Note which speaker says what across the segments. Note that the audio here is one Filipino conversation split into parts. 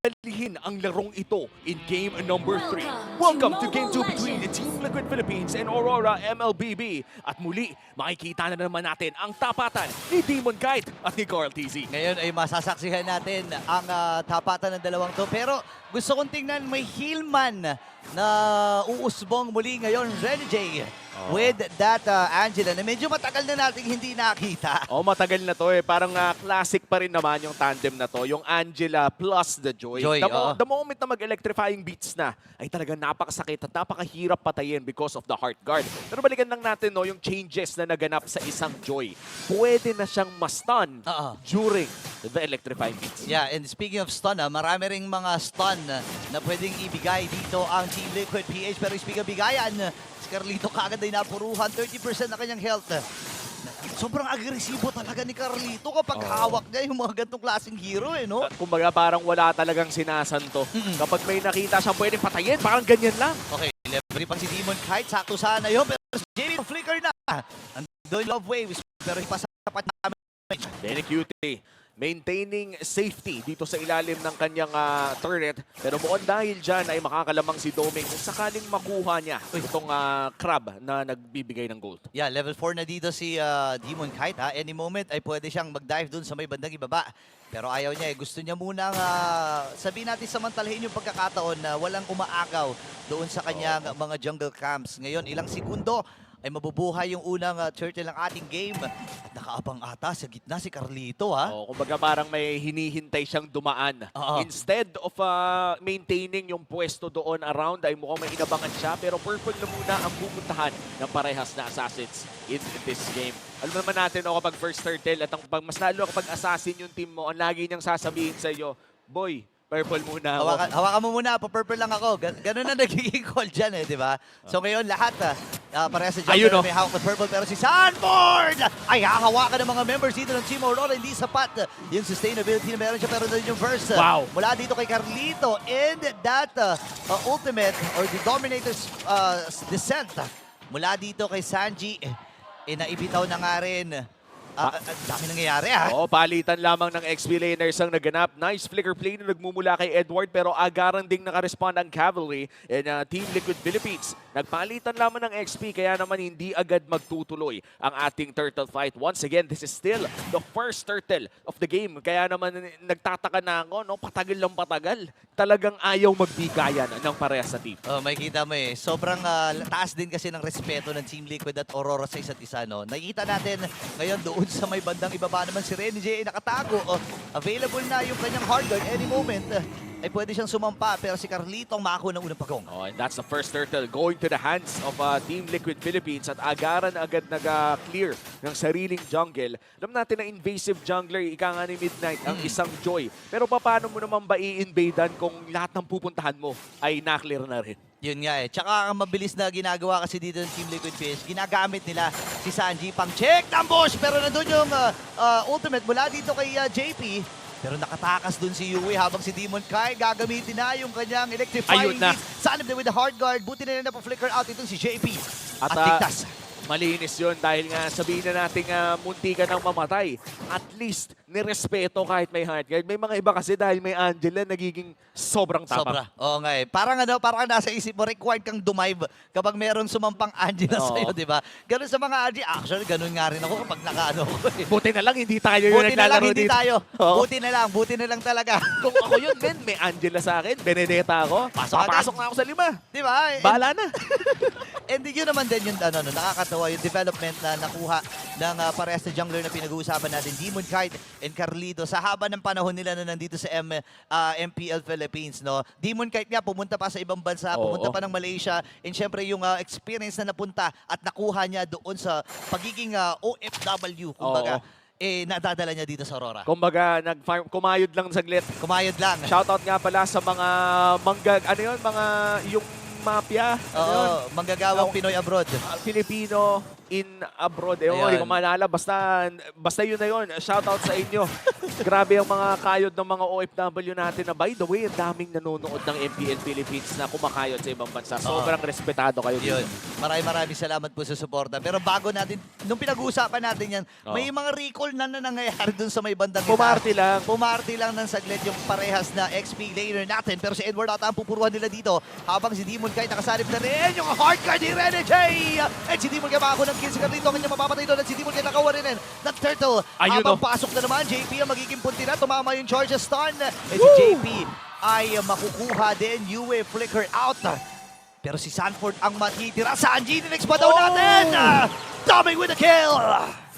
Speaker 1: dadalihin ang larong ito in game number 3. Welcome to game 2 between the Team Liquid Philippines and Aurora MLBB. At muli, makikita na naman natin ang tapatan ni Demon Kite at ni Carl TZ.
Speaker 2: Ngayon ay masasaksihan natin ang tapatan ng dalawang to. Pero gusto kong tingnan may Healman na uusbong muli ngayon, Renny J. With that Angela na medyo matagal na natin hindi nakita.
Speaker 1: Oh, matagal na to eh. Parang classic pa rin naman yung tandem na to. Yung Angela plus the Joy. The moment na mag-electrifying beats na, ay talagang napakasakit at napakahirap patayin because of the heart guard. Pero balikan lang natin no, yung changes na naganap sa isang Joy. Pwede na siyang ma-stun during the electrifying beats.
Speaker 2: Yeah, and speaking of stun, marami ring mga stun na pwedeng ibigay dito ang Team Liquid PH. Pero speaking of bigayan, si Carlito kagad ay napuruhan, 30% na kanyang health. Sobrang agresibo talaga ni Carlito kapag hawak niya yung mga ganitong klaseng hero eh, no?
Speaker 1: Kumbaga parang wala talagang sinasanto. Kapag may nakita siyang pwedeng patayin, parang ganyan lang.
Speaker 2: Okay, level pang si Demon Kite, sakto sana yun. Pero si Jamie flicker na. Andun yung love waves, pero ipasapat namin.
Speaker 1: Very cute. Maintaining safety dito sa ilalim ng kanyang turret. Pero mukhang dahil dyan ay makakalamang si Doming kung sakaling makuha niya itong crab na nagbibigay ng gold.
Speaker 2: Yeah, level 4 na dito si Demon Kite. Any moment ay pwede siyang mag-dive dun sa may bandang ibaba. Pero ayaw niya eh. Gusto niya munang sabihin natin samantalahin yung pagkakataon na walang umaagaw doon sa kanyang mga jungle camps. Ngayon, ilang segundo ay mabubuhay yung unang turtle ng ating game. At nakaabang ata sa gitna si Carlito, ha?
Speaker 1: Kumbaga parang may hinihintay siyang dumaan. Instead of maintaining yung pwesto doon around, ay mukhang may inabangan siya. Pero purple na muna ang pupuntahan ng parehas na assassins in this game. Alam naman natin kapag first turtle at mas lalo kapag assassin yung team mo, ang lagi niyang sasabihin sa iyo, boy, purple muna ako.
Speaker 2: Hawakan mo muna, pa-purple lang ako. Ganun na nagiging call dyan eh, di ba? So ngayon lahat, parehas sa jungle may hawak na purple. Pero si Sanford ay hahawakan ng mga members dito ng Team Aurora. Hindi sapat yung sustainability na meron siya. Pero doon yung verse mula dito kay Carlito. And that ultimate or the Dominator's descent mula dito kay Sanji, naibitaw na nga rin. Dami nangyayari
Speaker 1: palitan lamang ng XP laners ang naganap. Nice flicker play na nagmumula kay Edward pero agaran ding nakarespond ang Cavalry and Team Liquid Philippines. Nagpalitan lamang ng XP kaya naman hindi agad magtutuloy ang ating turtle fight. Once again, this is still the first turtle of the game. Kaya naman nagtataka na ako, no? Patagal lang patagal. Talagang ayaw magbigayan ng parehas sa team.
Speaker 2: Makikita mo eh, sobrang taas din kasi ng respeto ng Team Liquid at Aurora sa isa't isa, no? Nakikita natin ngayon doon sa may bandang ibaba naman si Renny J nakatago. Available na yung kanyang hard guard any moment. Ay pwede siyang sumampa pero si Carlito ang makakuha ng unang pagong.
Speaker 1: And that's the first turtle going to the hands of Team Liquid Philippines at agaran agad nag-clear ng sariling jungle. Alam natin na invasive jungler, ika nga ni Midnight, ang isang Joy. Pero paano mo naman ba i-invadean kung lahat ng pupuntahan mo ay na-clear na rin?
Speaker 2: Yun nga eh. Tsaka ang mabilis na ginagawa kasi dito ng Team Liquid PH, ginagamit nila si Sanji pang check ng bush. Pero nandun yung ultimate mula dito kay JP. Pero nakatakas dun si Yui habang si Demon Kite gagamitin na yung kanyang electrifying beat. Sanib na with the hard guard. Buti na na pa-flicker out itong si JP. At ligtas.
Speaker 1: Malinis yun dahil nga sabihin na natin munti ka nang mamatay. At least, nirespeto kahit may heart guard. May mga iba kasi dahil may Angela, nagiging sobrang tapang.
Speaker 2: Sobra. Oo nga eh. Parang nasa isip mo, required kang dumive kapag meron sumampang Angela sa'yo, di ba? Ganun sa mga Angela. Actually, ganun nga rin ako kapag nakaano ko eh.
Speaker 1: Buti na lang, hindi tayo yung naglalaro dito.
Speaker 2: Buti na lang, hindi tayo. Buti na lang talaga.
Speaker 1: Kung ako yun, men, may Angela sa akin, Benedetta ako. Papasok na ako sa 5.
Speaker 2: Di ba?
Speaker 1: Bahala na.
Speaker 2: And yun naman din yung nakakatawa, yung development na nakuha ng parehas na jungler na pinag-uusapan natin, Demon Kite and Carlito, sa haba ng panahon nila na nandito sa MPL Philippines. No? Demon Kite nga, pumunta pa sa ibang bansa, pumunta pa ng Malaysia, and syempre yung experience na napunta at nakuha niya doon sa pagiging OFW, kumbaga. Nadadala niya dito sa Aurora.
Speaker 1: Kumbaga, kumayod lang saglit.
Speaker 2: Kumayod lang.
Speaker 1: Shoutout nga pala sa mga yung mafia.
Speaker 2: Manggagawang Pinoy abroad.
Speaker 1: Filipino. in abroad.
Speaker 2: Ayun.
Speaker 1: Hindi ko maalala. Basta yun na yun. Shoutout sa inyo. Grabe ang mga kayod ng mga OFW natin na, by the way, ang daming nanonood ng MPL Philippines na kumakayod sa ibang bansa. Sobrang respetado kayo
Speaker 2: Yun.
Speaker 1: dito.
Speaker 2: Maraming salamat po sa suporta. Pero bago natin, nung pinag-uusapan natin yan, may mga recall na nangyayari dun sa may bandang itaas.
Speaker 1: Pumarty lang.
Speaker 2: Pumarty lang ng saglit yung parehas na XP laner natin. Pero si Edward ata ang pupuruhan nila dito. Habang si Demon Knight nakasalip na rin yung hard card ni Rene J. And si Demon Knight makako ng kill si Carlito. Kanya mapapatay doon. At si Demon Knight nakawa rin ng turtle.
Speaker 1: Ayun,
Speaker 2: Habang pasok na naman, JP ang magiging punti na. Tumama yung charge stun. And si JP ay makukuha din. Yue flicker out. Pero si Sanford ang matitira. Saan G-Nex pa daw natin? Doming with a kill!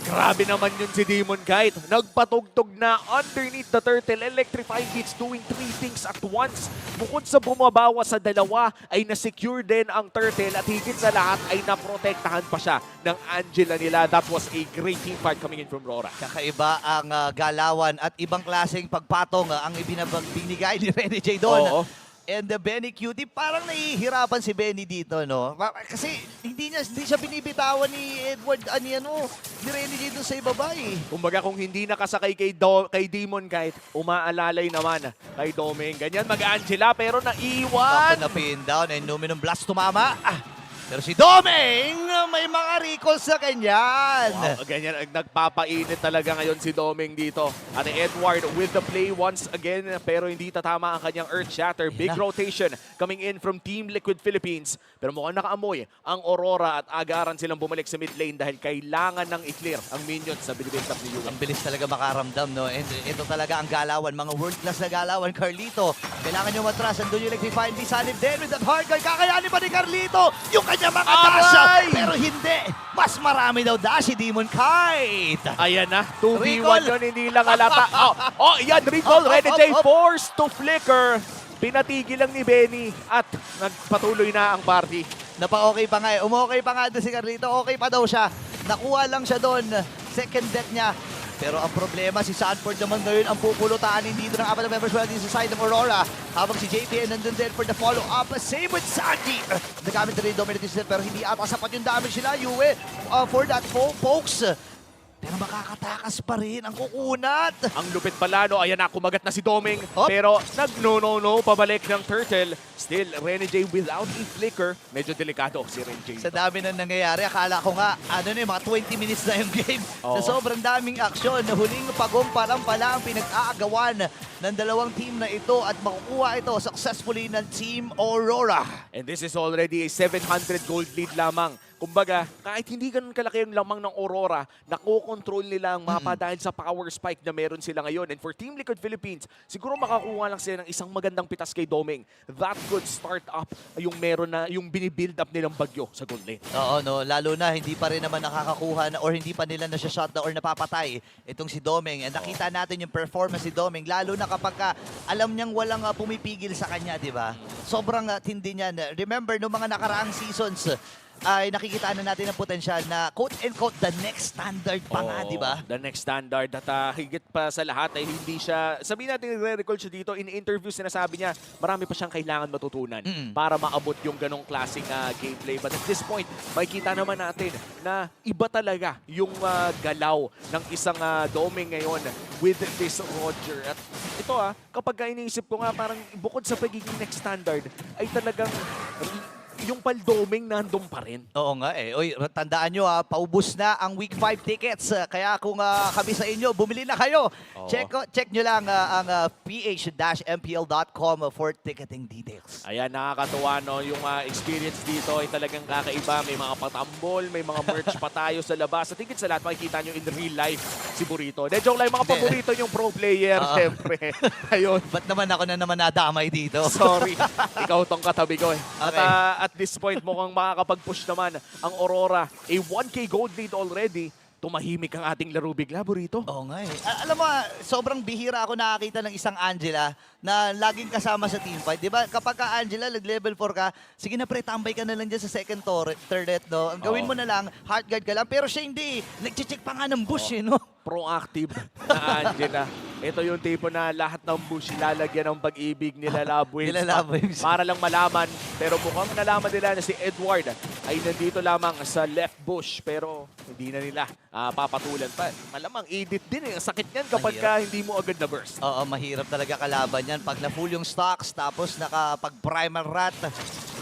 Speaker 1: Grabe naman yun si Demon Knight. Nagpatugtog na underneath the turtle. Electrifying hits doing 3 things at once. Bukod sa bumabawa sa dalawa, ay nasecure din ang turtle at higit sa lahat ay naprotektahan pa siya ng Angela nila. That was a great team fight coming in from Rora.
Speaker 2: Kakaiba ang galawan at ibang klaseng pagpatong ang binigay ni Rene J doon.
Speaker 1: Oo.
Speaker 2: And the Benny Cutie, parang nahihirapan si Benny dito, no? Kasi hindi siya binibitawan ni Edward, ni Rene J doon sa ibaba eh.
Speaker 1: Kumbaga kung hindi nakasakay kay Demon Knight, umaalalay naman kay Doming. Ganyan mag-Angela pero naiwan.
Speaker 2: Ako na pin down and Numinum Blast tumama. Pero si Doming, may mga recalls na kanyan.
Speaker 1: Wow, ganyan, nagpapainit talaga ngayon si Doming dito. At Edward with the play once again, pero hindi tatama ang kanyang Earth Shatter. Big rotation coming in from Team Liquid Philippines. Pero mukhang nakaamoy ang Aurora at agaran silang bumalik sa mid lane dahil kailangan ng i-clear ang minions na binibintap ni Yue.
Speaker 2: Ang bilis talaga makaramdam, no? And ito talaga ang galawan, mga world-class na galawan. Carlito, kailangan nyo matras. Andun yung electrifying Sanib din with that hard guard. Kakayanin pa ni Carlito yung kanyang mga dash. Pero hindi. Mas marami daw dash si Demon Knight.
Speaker 1: Ayan na, 2v1
Speaker 2: Recall.
Speaker 1: yun, hindi lang halata. Yan, recall, Rene J forced to flicker. Pinatigil lang ni Benny at nagpatuloy na ang party.
Speaker 2: Napa-okay pa nga eh. Umokay pa nga doon si Carlito. Okay pa daw siya. Nakuha lang siya doon. Second death niya. Pero ang problema, si Sanford naman ngayon ang pupulutanin dito ng apat na members well dito sa side ng Aurora. Habang si JP nandun din for the follow-up. Same with Sandy. Nagamit na rin yung dominant system pero hindi ata sapat yung damage nila. Yue for that folks. Pero makakatakas pa rin ang kukunat.
Speaker 1: Ang lupit pala, no? Ayan na, kumagat na si Doming.
Speaker 2: Hop.
Speaker 1: Pero nag-no, pabalik ng Turtle. Still, Rene J without a flicker. Medyo delikado si Rene J.
Speaker 2: Sa dami na nangyayari, akala ko nga, mga 20 minutes na yung game.
Speaker 1: Oo.
Speaker 2: Sa sobrang daming aksyon, huling pagumpalang pala ang pinag-aagawan ng dalawang team na ito at makukuha ito successfully ng Team Aurora.
Speaker 1: And this is already a 700 gold lead lamang. Kumbaga, kahit hindi ganun kalaki ang lamang ng Aurora, nakokontrol nila ang mapa dahil sa power spike na meron sila ngayon. And for Team Liquid Philippines, siguro makakuha lang sila ng isang magandang pitas kay Doming. That could start up yung meron na, yung binibuild up nilang bagyo sa gold lane.
Speaker 2: Oo, no, lalo na hindi pa rin naman nakakakuha na, or hindi pa nila na-shot na or napapatay itong si Doming. And nakita natin yung performance ni Doming, lalo na kapag alam niyang walang pumipigil sa kanya, di ba? Sobrang tindi niyan. Remember, noong mga nakaraang seasons, ay nakikita na natin ang potensyal na quote-unquote the next standard pa nga, di ba?
Speaker 1: The next standard at higit pa sa lahat ay hindi siya, sabihin natin nagre-recall siya dito, in interview sinasabi niya, marami pa siyang kailangan matutunan para maabot yung ganong klaseng gameplay. But at this point, makikita naman natin na iba talaga yung galaw ng isang Doming ngayon with this Roger. At ito kapag iniisip ko nga parang bukod sa pagiging next standard, ay talagang yung Paldoming nandun pa rin.
Speaker 2: Oo nga eh. Oy, tandaan nyo paubos na ang Week 5 tickets. Kaya kung kami sa inyo, bumili na kayo.
Speaker 1: Oo.
Speaker 2: Check nyo lang ang ph-mpl.com for ticketing details.
Speaker 1: Ayan, nakakatuwa, no? Yung experience dito ay talagang kakaiba. May mga patambol, may mga merch pa tayo sa labas. At higit sa lahat, makikita nyo in real life si Burrito. De, joke lang, mga paborito yung pro player, syempre. Ayun.
Speaker 2: Ba't naman ako na naman nadamay dito?
Speaker 1: Sorry. Ikaw tong katabi ko.
Speaker 2: Okay.
Speaker 1: At this point, mukhang makakapag-push naman ang Aurora. A 1K gold lead already. Tumahimik ang ating laro bigla, Burrito.
Speaker 2: Oo nga eh. Alam mo, sobrang bihira ako nakakita ng isang Angela na laging kasama sa teamfight. Di ba? Kapag ka Angela, nag-level 4 ka, sige na pre, tambay ka na lang dyan sa second turret, no? Ang gawin mo na lang, hard guard ka lang. Pero siya hindi. Nag-check pa nga ng bush, no?
Speaker 1: Proactive na Angela. Ito yung tipo na lahat ng bush lalagyan ng pag-ibig nila Labwins
Speaker 2: Nila Labwins.
Speaker 1: para lang malaman. Pero mukhang nalaman nila na si Edward ay nandito lamang sa left bush pero hindi na nila papatulan pa. Malamang edit din eh. Ang sakit niyan kapag hindi mo agad na burst.
Speaker 2: Oo, mahirap talaga kalaban yan. Pag na-full yung stocks, tapos nakapag-primal rat,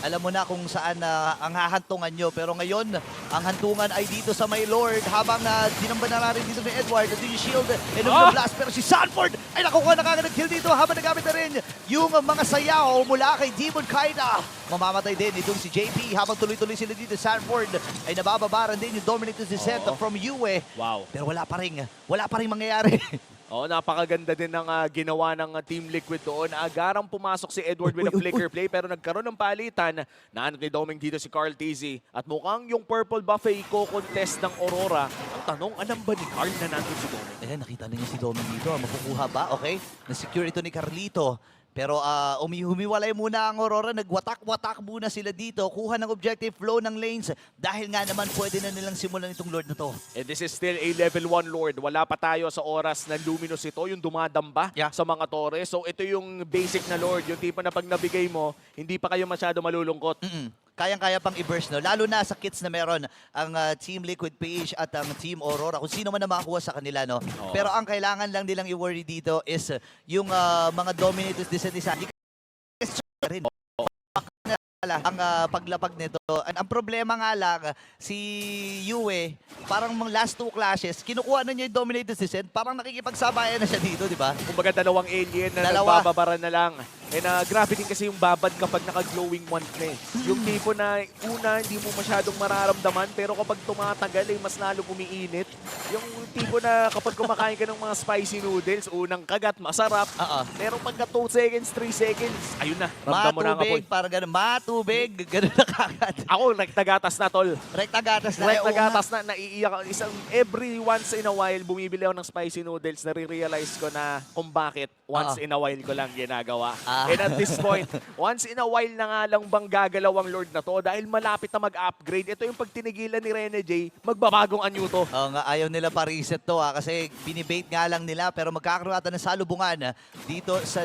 Speaker 2: alam mo na kung saan ang hahantungan nyo. Pero ngayon, ang hantungan ay dito sa may Lord. Habang dinamba na rin dito ni Edward, ito yung shield, and blast. Pero si Sanford ay nakukuha na kagad ng kill dito habang nagamit na rin yung mga sayaw mula kay Demon Kaida. Mamamatay din itong si JP habang tuloy-tuloy sila dito. Sanford ay nabababaran din yung Dominator's Descent from Yue.
Speaker 1: Wow.
Speaker 2: Pero wala pa rin mangyayari.
Speaker 1: Oo, napakaganda din ng ginawa ng Team Liquid doon. Agarang pumasok si Edward with a flicker play pero nagkaroon ng palitan. Naanot ni Doming dito si Carl Tizzy. At mukhang yung purple buff ay i-contest ng Aurora. Ang tanong, alam ba ni Carl na nandun si Doming?
Speaker 2: Nakita na niya si Doming dito. Makukuha ba? Okay. Na-secure ito ni Carlito. Pero humiwalay muna ang Aurora. Nagwatak-watak muna sila dito. Kuha ng objective flow ng lanes. Dahil nga naman pwede na nilang simulan itong Lord na to.
Speaker 1: And this is still a level 1 Lord. Wala pa tayo sa oras na Luminous ito, yung dumadamba sa mga tore. So ito yung basic na Lord. Yung tipo na pag nabigay mo, hindi pa kayo masyado malulungkot.
Speaker 2: Kayang-kaya pang i-burst, no? Lalo na sa kits na meron ang Team Liquid PH at ang Team Aurora. Kung sino man na makakuha sa kanila, no? Pero ang kailangan lang nilang i-worry dito is yung mga Dominators Descent rin. Ang paglapag nito. Ang problema nga lang, si Yue, parang mga last 2 clashes, kinukuha na niya yung Dominator's Descent, parang nakikipagsabayan na siya dito, di ba?
Speaker 1: Kumbaga dalawang alien na nagbababara na lang. And grabe din kasi yung babad kapag naka-glowing one na eh. Yung tipo na una, hindi mo masyadong mararamdaman, pero kapag tumatagal, mas lalo umiinit. Yung tipo na kapag kumakain ka ng mga spicy noodles, unang kagat, masarap. Pero pagka 2 seconds, 3 seconds, ayun na, ramdam mo na ang apoy.
Speaker 2: Parang gano'n, matubig, gano'n na kagad.
Speaker 1: Ako, rektagatas na, tol.
Speaker 2: Rektagatas na.
Speaker 1: Rektagatas na, naiiyak. Every once in a while, bumibili ako ng spicy noodles, nare-realize ko na kung bakit once in a while ko lang ginagawa. And at this point, once in a while na nga lang bang gagalaw ang Lord na to dahil malapit na mag-upgrade. Ito yung pag tinigilan ni Rene J, magbabagong anyo to.
Speaker 2: Oo nga, ayaw nila pa-reset to kasi binibait nga lang nila pero magkakaroon ata ng salubungan dito sa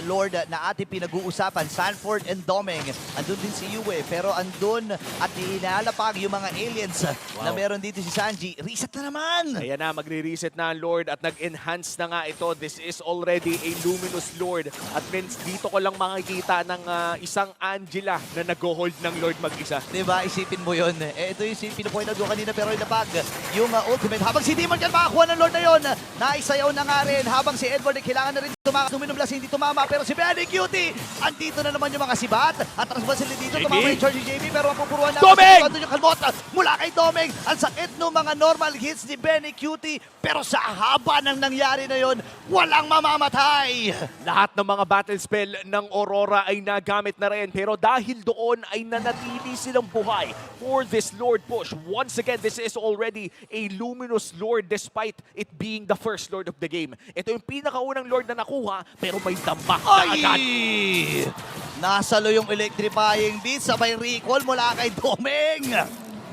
Speaker 2: Lord na ating pinag-uusapan, Sanford and Doming. Andun din si Yue pero andun at ilalapag yung mga aliens na meron dito si Sanji. Reset na naman!
Speaker 1: Ayan na, magre-reset na ang Lord at nag-enhance na nga ito. This is already a Luminous Lord at means dito ko lang makikita ng isang Angela na nag-hold ng Lord mag-isa.
Speaker 2: Diba? Isipin mo yun. Ito yung pinupoint na doon kanina pero inapag yung ultimate. Habang si Demon Gun makakuha ng Lord na yun, naisayaw na nga rin. Habang si Edward kailangan na rin tumakas. Numinom blast, hindi tumama. Pero si Benny Cutie, andito na naman yung mga sibat. At transfer sila dito. Tumama yung charge ni JB pero mapupuruan na.
Speaker 1: Doming!
Speaker 2: Yung kalbot mula kay Doming. Ang sakit ng mga normal hits ni Benny Cutie. Pero sa haba ng nangyari na yun, walang mamamatay.
Speaker 1: Lahat ng mga battle spell ng Aurora ay nagamit na rin. Pero dahil doon ay nanatili silang buhay for this Lord push. Once again, this is already a Luminous Lord despite it being the first Lord of the game. Ito yung pinakaunang Lord na nakuha pero may damba na agad.
Speaker 2: Nasalo yung electrifying beat sabay recall mula kay Doming.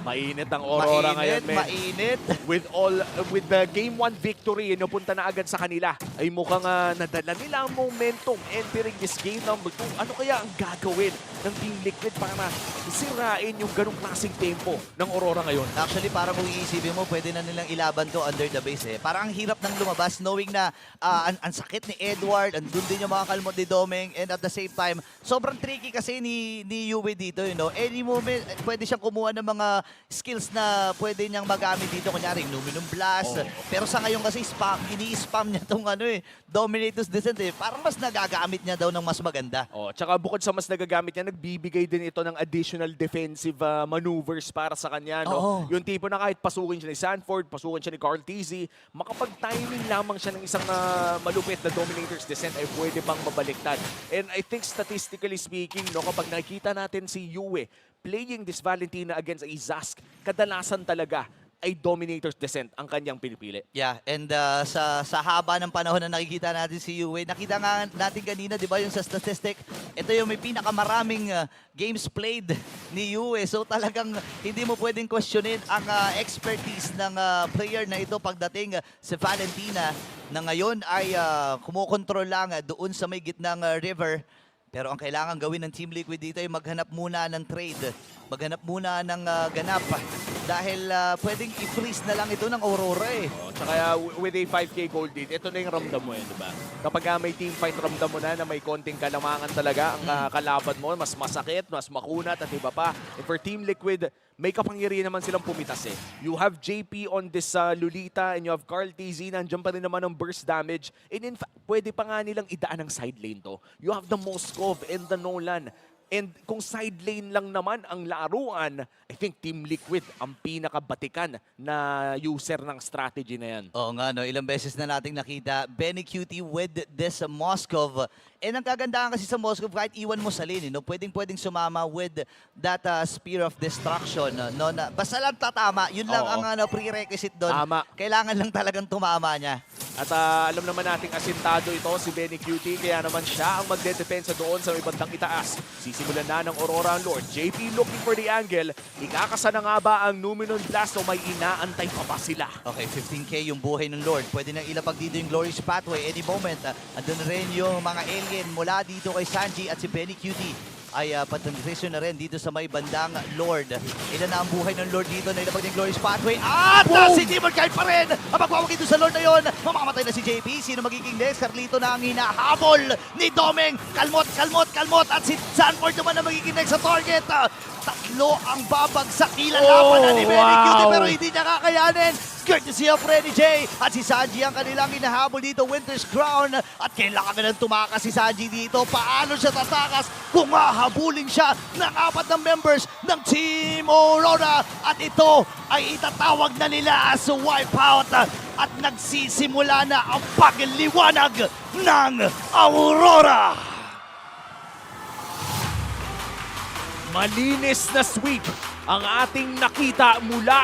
Speaker 1: Mainit ang Aurora ngayon, men.
Speaker 2: Mainit.
Speaker 1: With the game 1 victory, napunta na agad sa kanila. Ay mukhang nadala nila ang momentum entering this game number 2. Ano kaya ang gagawin ng Team Liquid para sirain yung ganong klaseng tempo ng Aurora ngayon?
Speaker 2: Actually, parang kung iisipin mo, pwede na nilang ilaban to under the base eh. Parang ang hirap ng lumabas knowing na ang sakit ni Edward, andun din yung mga kalmot ni Doming, and at the same time, sobrang tricky kasi ni Yue dito, you know. Any moment, pwede siyang kumuha ng mga skills na pwede niyang magamit dito. Kunyari, Luminum Blast. Pero sa ngayon kasi, ini-spam niya itong Dominator's Descent eh. Parang mas nagagamit niya daw ng mas maganda.
Speaker 1: Tsaka bukod sa mas nagagamit niya, nagbibigay din ito ng additional defensive maneuvers para sa kanya. No? Yung tipo na kahit pasukin siya ni Sanford, pasukin siya ni Carl Tizzy, makapag-timing lamang siya ng isang malupit na Dominator's Descent ay pwede pang mabaliktad. And I think statistically speaking, no, kapag nakikita natin si Yue playing this Valentina against a Zask, kadalasan talaga ay Dominator's Descent ang kanyang pinipili.
Speaker 2: Yeah, and sa haba ng panahon na nakikita natin si Yue, nakita nga natin kanina, di ba, yung sa statistic, ito yung may pinakamaraming games played ni Yue. So talagang hindi mo pwedeng questionin ang expertise ng player na ito pagdating sa Valentina na ngayon ay kumukontrol lang doon sa may gitnang river. Pero ang kailangan gawin ng Team Liquid dito ay maghanap muna ng trade. Maghanap muna ng ganap. Dahil pwedeng i-freeze na lang ito ng Aurora eh.
Speaker 1: Oh, tsaka with a 5K gold lead, ito na yung ramdam mo di ba? Kapag may team fight, ramdam mo na may konting kalamangan talaga ang kalaban mo, mas masakit, mas makunat at iba pa. And for Team Liquid, may kapangyarihan naman silang pumitas eh. You have JP on this Lolita and you have Carl TZ, nandiyan pa rin naman ang burst damage. And in fact, pwede pa nga nilang idaan ng side lane to. You have the Moskov and the Nolan. And kung side lane lang naman ang laruan, I think Team Liquid ang pinakabatikan na user ng strategy na yan.
Speaker 2: Oo nga, no? Ilang beses na nating nakita Benny Cutie with this Moskov. And ang kagandahan kasi sa Moskov, kahit iwan mo sa lane, no? Pwedeng sumama with that Spear of Destruction. No? Basta lang tatama, yun lang
Speaker 1: Oo.
Speaker 2: ang prerequisite doon.
Speaker 1: Tama.
Speaker 2: Kailangan lang talagang tumama niya.
Speaker 1: At alam naman nating asintado ito si Benny Cutie, kaya naman siya ang magdedepensa doon sa may bandang itaas. Sisimulan na ng Aurora ang Lord. JP looking for the angle. Ikakasa na nga ba ang Numenon Blast o may inaantay pa ba sila?
Speaker 2: Okay, 15k yung buhay ng Lord. Pwede nang ilapag dito yung Glorious Pathway any moment. Andun rin yung mga alien mula dito kay Sanji at si Benny Cutie ay patransition na rin dito sa may bandang Lord. Ilan na ang buhay ng Lord dito na ilapag ng Glorious Pathway. At si Demon Knight pa rin! Ang magwawag dito sa Lord na yon. Mamamatay na si JP. Sino magiging next? Carlito na ang hinahabol ni Domeng. Kalmot. At si Sanford naman na magiging next sa target. Tatlo ang babagsak. Ilalaban na ni Benny Cutie pero hindi niya kakayanin. Courtesy of Freddy J. At si Sanji ang kanilang hinahabol dito, Winter's Crown. At kailangan na tumakas si Sanji dito. Paano siya tatakas kung hahabulin siya ng 4 ng members ng Team Aurora? At ito ay itatawag na nila as wipeout. At nagsisimula na ang pagliwanag ng Aurora.
Speaker 1: Malinis na sweep ang ating nakita mula